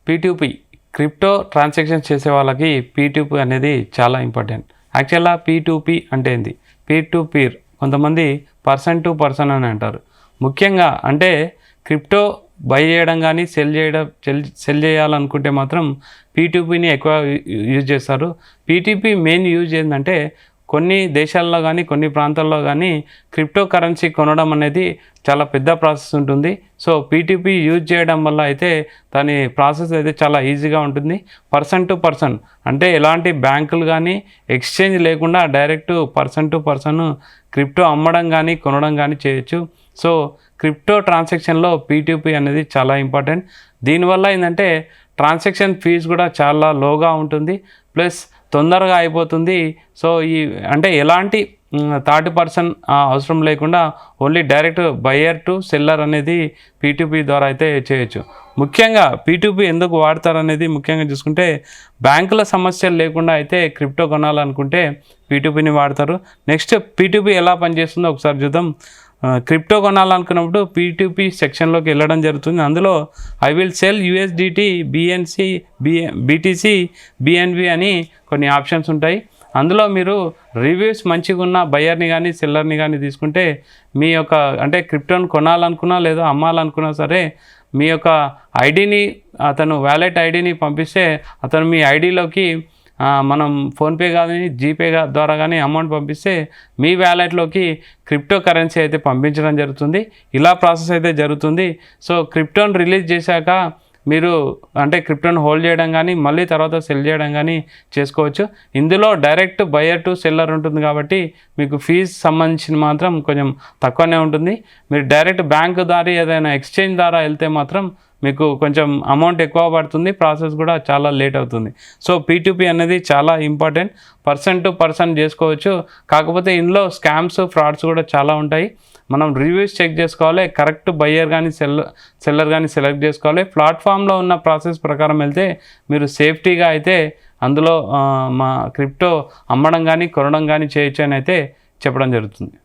పీ2పీ crypto transactions చేసే వాళ్ళకి పీ2పీ అనేది చాలా ఇంపార్టెంట్. యాక్చువల్గా పీ2పీ అంటే ఏంది? పీర్ టు పీర్, కొంతమంది పర్సన్ టు పర్సన్ అని అంటారు. ముఖ్యంగా అంటే క్రిప్టో బై చేయడం కానీ సెల్ చేయాలనుకుంటే మాత్రం పీ2పీని ఎక్కువ యూజ్ చేస్తారు. పీ2పీ మెయిన్ యూజ్ ఏంటంటే కొన్ని దేశాల్లో కానీ కొన్ని ప్రాంతాల్లో కానీ క్రిప్టో కరెన్సీ కొనడం అనేది చాలా పెద్ద ప్రాసెస్ ఉంటుంది. సో పీ2పీ యూజ్ చేయడం వల్ల అయితే దాని ప్రాసెస్ అయితే చాలా ఈజీగా ఉంటుంది. పర్సన్ టు పర్సన్ అంటే ఎలాంటి బ్యాంకులు కానీ ఎక్స్చేంజ్ లేకుండా direct person to person crypto అమ్మడం కానీ కొనడం కానీ చేయొచ్చు. సో క్రిప్టో ట్రాన్సాక్షన్లో పీ2పీ అనేది చాలా ఇంపార్టెంట్. దీనివల్ల ఏంటంటే ట్రాన్సాక్షన్ ఫీజు కూడా చాలా లోగా ఉంటుంది, ప్లస్ తొందరగా అయిపోతుంది. సో అంటే ఎలాంటి థర్డ్ పర్సన్ అవసరం లేకుండా only direct buyer to seller అనేది పీ2పీ ద్వారా అయితే చేయొచ్చు. ముఖ్యంగా పీ2పీ ఎందుకు వాడతారనేది ముఖ్యంగా చూసుకుంటే బ్యాంకుల సమస్యలు లేకుండా అయితే క్రిప్టో కొనాలనుకుంటే పీ2పీని వాడతారు. నెక్స్ట్ పీ2పీ ఎలా పనిచేస్తుందో ఒకసారి చూద్దాం. క్రిప్టో కొనాలనుకున్నప్పుడు పీ2పీ సెక్షన్లోకి వెళ్ళడం జరుగుతుంది. అందులో I will sell USDT, BNC, BTC, BNB అని కొన్ని ఆప్షన్స్ ఉంటాయి. అందులో మీరు రివ్యూస్ మంచిగా ఉన్న బయ్యర్ని కానీ సెల్లర్ని కానీ తీసుకుంటే మీ యొక్క అంటే క్రిప్టోని కొనాలనుకున్నా లేదా అమ్మాలనుకున్నా సరే మీ యొక్క ఐడిని అతను వ్యాలెట్ ఐడిని పంపిస్తే అతను మీ ఐడిలోకి మనం ఫోన్పే కానీ జీపే ద్వారా కానీ అమౌంట్ పంపిస్తే మీ వ్యాలెట్లోకి క్రిప్టో కరెన్సీ అయితే పంపించడం జరుగుతుంది. ఇలా ప్రాసెస్ అయితే జరుగుతుంది. సో క్రిప్టోని రిలీజ్ చేశాక మీరు అంటే క్రిప్టోని హోల్డ్ చేయడం కానీ మళ్ళీ తర్వాత సెల్ చేయడం కానీ చేసుకోవచ్చు. ఇందులో డైరెక్ట్ బయ్యర్ టు సెల్లర్ ఉంటుంది కాబట్టి మీకు ఫీజు సంబంధించిన మాత్రం కొంచెం తక్కువనే ఉంటుంది. మీరు డైరెక్ట్ బ్యాంకు ద్వారా ఏదైనా ఎక్స్చేంజ్ ద్వారా వెళ్తే మాత్రం మీకు కొంచెం అమౌంట్ ఎక్కువ పడుతుంది, ప్రాసెస్ కూడా చాలా లేట్ అవుతుంది. సో పీ2పీ అనేది చాలా ఇంపార్టెంట్. పర్సన్ టు పర్సన్ చేసుకోవచ్చు, కాకపోతే ఇందులో స్కామ్స్ ఫ్రాడ్స్ కూడా చాలా ఉంటాయి. మనం రివ్యూస్ చెక్ చేసుకోవాలి, కరెక్ట్ బయ్యర్ కానీ సెల్లర్ కానీ సెలెక్ట్ చేసుకోవాలి. ప్లాట్ఫామ్లో ఉన్న ప్రాసెస్ ప్రకారం వెళ్తే మీరు సేఫ్టీగా అయితే అందులో మా క్రిప్టో అమ్మడం కానీ కొనడం కానీ చేయొచ్చు అని అయితే చెప్పడం జరుగుతుంది.